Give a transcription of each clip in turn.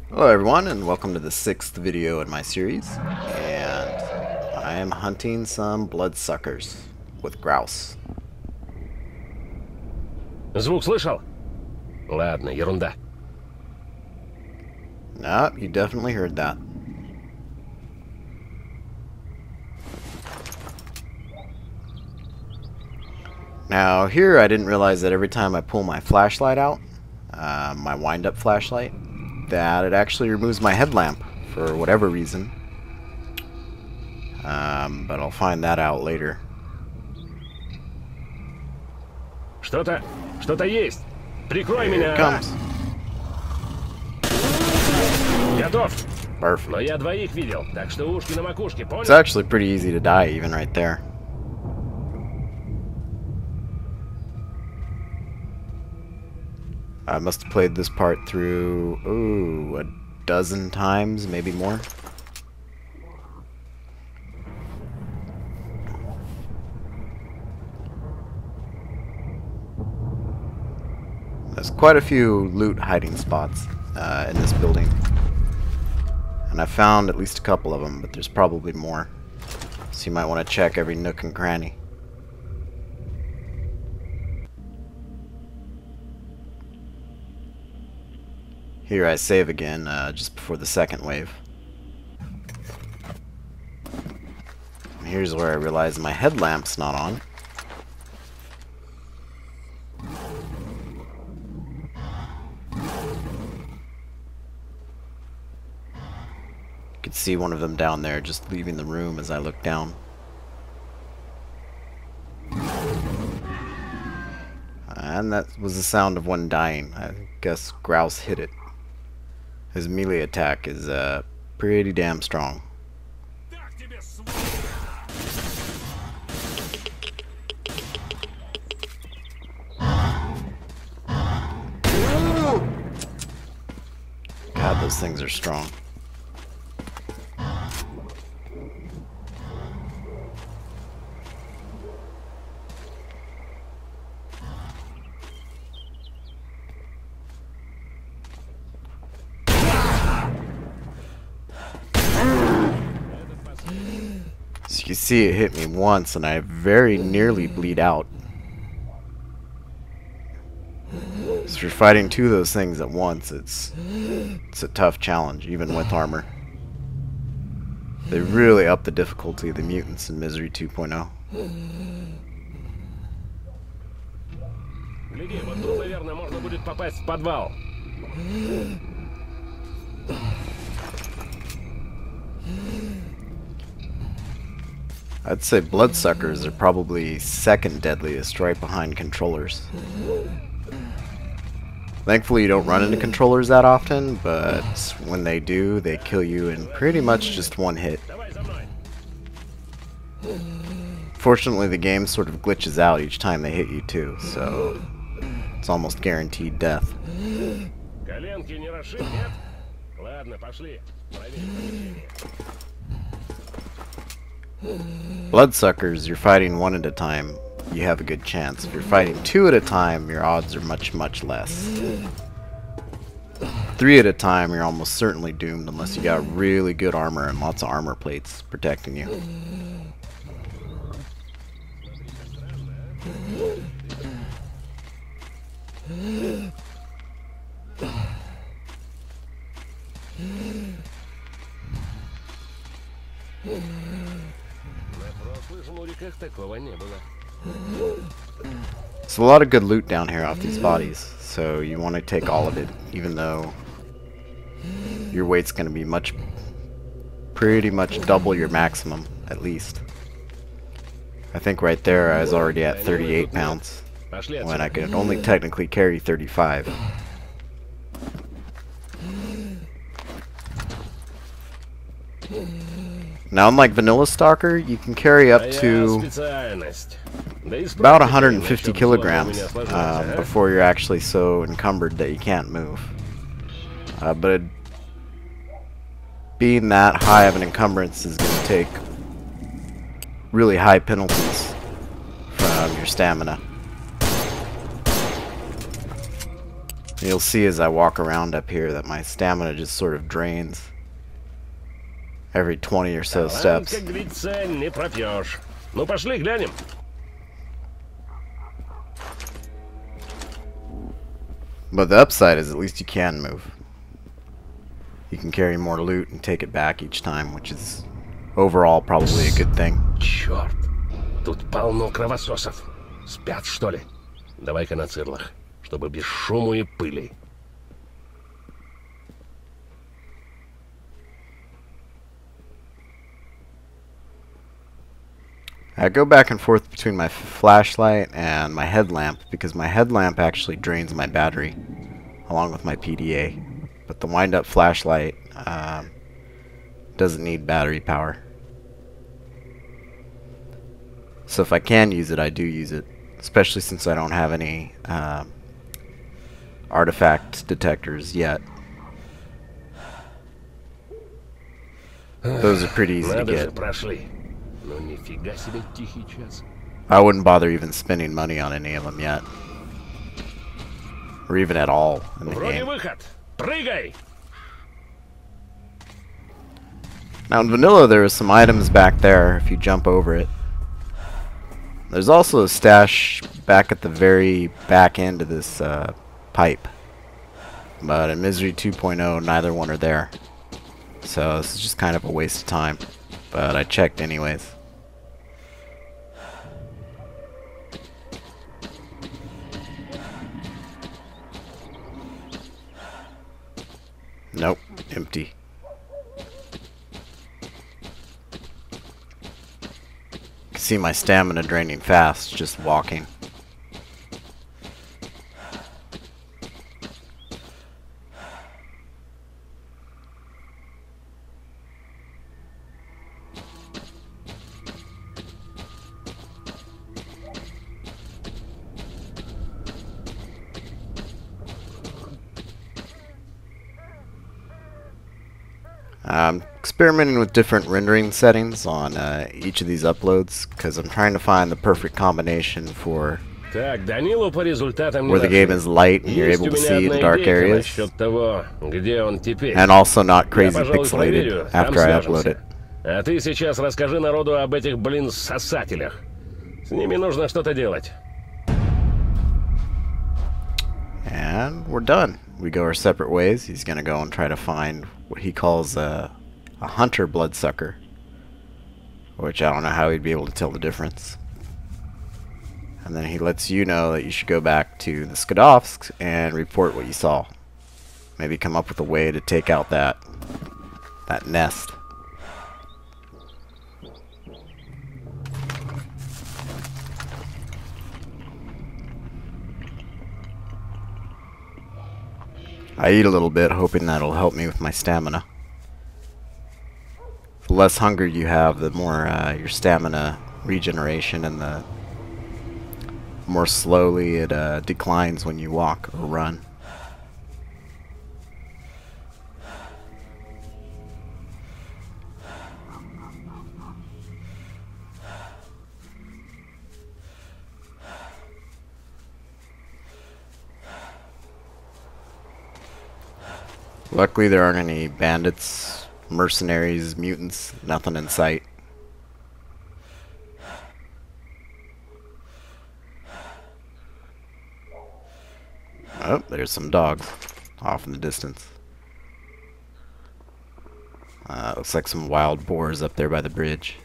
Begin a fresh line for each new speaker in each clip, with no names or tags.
Hello everyone, and welcome to the 6th video in my series, and I am hunting some bloodsuckers with grouse.
Звук слышал? Ладно, ерунда.
Nope, you definitely heard that. Now here I didn't realize that every time I pull my flashlight out, my wind-up flashlight, that it actually removes my headlamp for whatever reason. But I'll find that out later.
Что-то есть. Прикрой
Here
меня.
it comes.
Готов.
Perfect.
Но я двоих видел, так что ушки на макушке,
It's
понял?
actually pretty easy to die even right there. I must have played this part through, ooh, a dozen times, maybe more. There's quite a few loot hiding spots in this building. And I found at least a couple of them, but there's probably more. So you might want to check every nook and cranny. Here I save again, just before the second wave. And here's where I realize my headlamp's not on. You could see one of them down there just leaving the room as I look down. And that was the sound of one dying. I guess grouse hit it. His melee attack is pretty damn strong. God, those things are strong. So you can see it hit me once and I very nearly bleed out. So if you're fighting two of those things at once, it's a tough challenge, even with armor. They really up the difficulty of the mutants in Misery 2.0.
Гляди, вот тут, наверное, можно будет попасть в подвал.
I'd say bloodsuckers are probably second deadliest, right behind controllers. Thankfully you don't run into controllers that often, but when they do, they kill you in pretty much just one hit.
Давай за мной.
Fortunately the game sort of glitches out each time they hit you too, so it's almost guaranteed death.
Коленки не расшиб, нет? Ладно, пошли. Проверим.
Bloodsuckers, you're fighting one at a time, you have a good chance. If you're fighting two at a time, your odds are much, much less. Three at a time, you're almost certainly doomed unless you got really good armor and lots of armor plates protecting you.
На прошлых муриках такого не было.
There's a lot of good loot down here off these bodies, so you want to take all of it, even though your weight's going to be pretty much double your maximum, at least. I think right there I was already at 38 pounds,
Пошли
when
отсюда.
I could only technically carry 35. Now, unlike vanilla Stalker, you can carry up to
Специальность. Да и
about
справки
150
насчет взлома у
kilograms
меня сложилось, а?
before you're actually so encumbered that you can't move. But being that high of an encumbrance is going to take really high penalties from your stamina. You'll see as I walk around up here that my stamina just sort of drains every 20 or so
Талант,
steps.
как говорится, не пропьешь. Ну, пошли, глянем.
But the upside is at least you can move. You can carry more loot and take it back each time, which is overall probably a good thing.
Черт, тут полно кровососов. Спят, что ли? Давай-ка на цирлах, чтобы без шуму и пыли.
I go back and forth between my flashlight and my headlamp because my headlamp actually drains my battery along with my PDA. But the wind-up flashlight doesn't need battery power. So if I can use it, I do use it. Especially since I don't have any artifact detectors yet. Those are pretty easy to
Надо же,
get.
прошли. Ну, нифига себе тихий час.
I wouldn't bother even spending money on any of them yet. Or even at all in the
Вроде
game.
выход. Прыгай!
Now in vanilla there are some items back there if you jump over it. There's also a stash back at the very back end of this pipe. But in Misery 2.0 neither one are there. So this is just kind of a waste of time. But I checked anyways. Nope, empty. See my stamina draining fast just walking. I'm experimenting with different rendering settings on each of these uploads because I'm trying to find the perfect combination for
Так, Данилу по результатам не
where the game
нашли.
is light and you're
Есть
able
у
to
меня
see the
одна
dark
идейка
areas
насчет того, где он теперь.
and also not
Я,
crazy
пожалуй, проверю,
pixelated
там
after I upload
свяжемся.
it.
А ты сейчас расскажи народу об этих, сосателях. С ними нужно что-то делать.
And we're done. We go our separate ways. He's going to go and try to find what he calls a hunter bloodsucker, which I don't know how he'd be able to tell the difference. And then he lets you know that you should go back to the Skadovsk and report what you saw. Maybe come up with a way to take out that nest. I eat a little bit, hoping that'll help me with my stamina. The less hunger you have, the more your stamina regeneration, and the more slowly it declines when you walk or run. Luckily there aren't any bandits, mercenaries, mutants, nothing in sight. Oh, there's some dogs off in the distance. Looks like some wild boars up there by the bridge.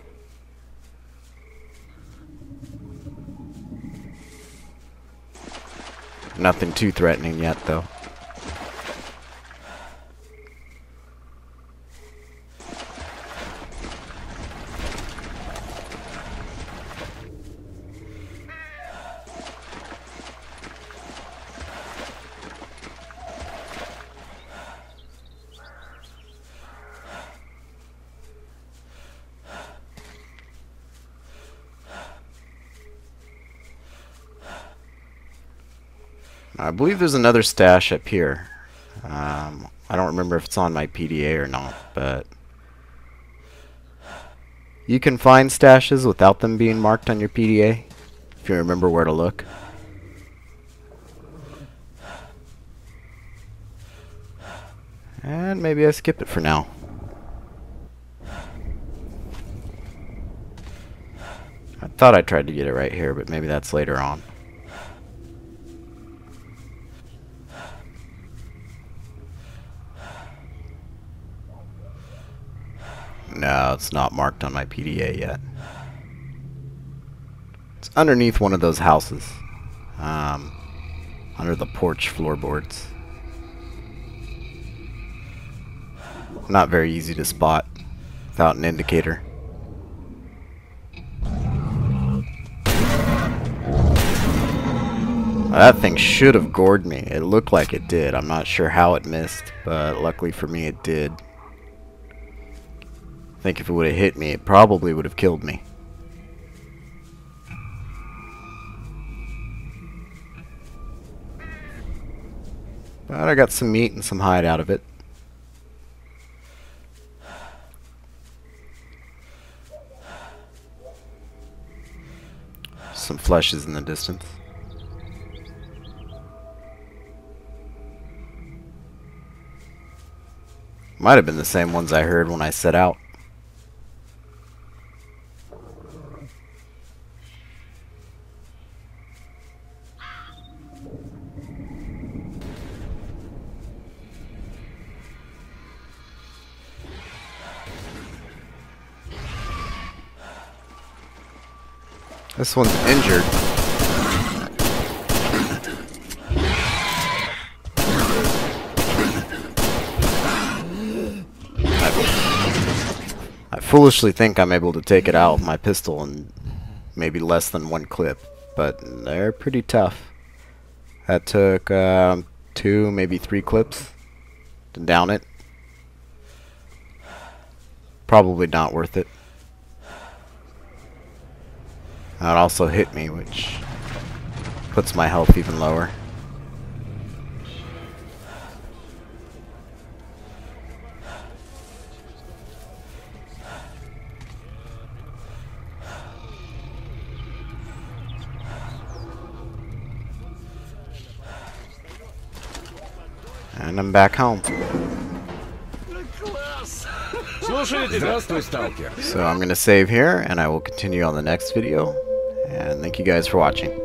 Nothing too threatening yet, though. I believe there's another stash up here. I don't remember if it's on my PDA or not, but you can find stashes without them being marked on your PDA, if you remember where to look. And maybe I skip it for now. I thought I tried to get it right here, but maybe that's later on. No, it's not marked on my PDA yet. It's underneath one of those houses. Under the porch floorboards. Not very easy to spot without an indicator. That thing should have gored me. It looked like it did. I'm not sure how it missed, but luckily for me it did. I think if it would have hit me, it probably would have killed me. But I got some meat and some hide out of it. Some flesh is in the distance. Might have been the same ones I heard when I set out. This one's injured. I foolishly think I'm able to take it out with my pistol in maybe less than one clip, but they're pretty tough. That took 2, maybe 3 clips to down it. Probably not worth it. That also hit me, which puts my health even lower. And I'm back home. So I'm going to save here, and I will continue on the next video. And thank you guys for watching.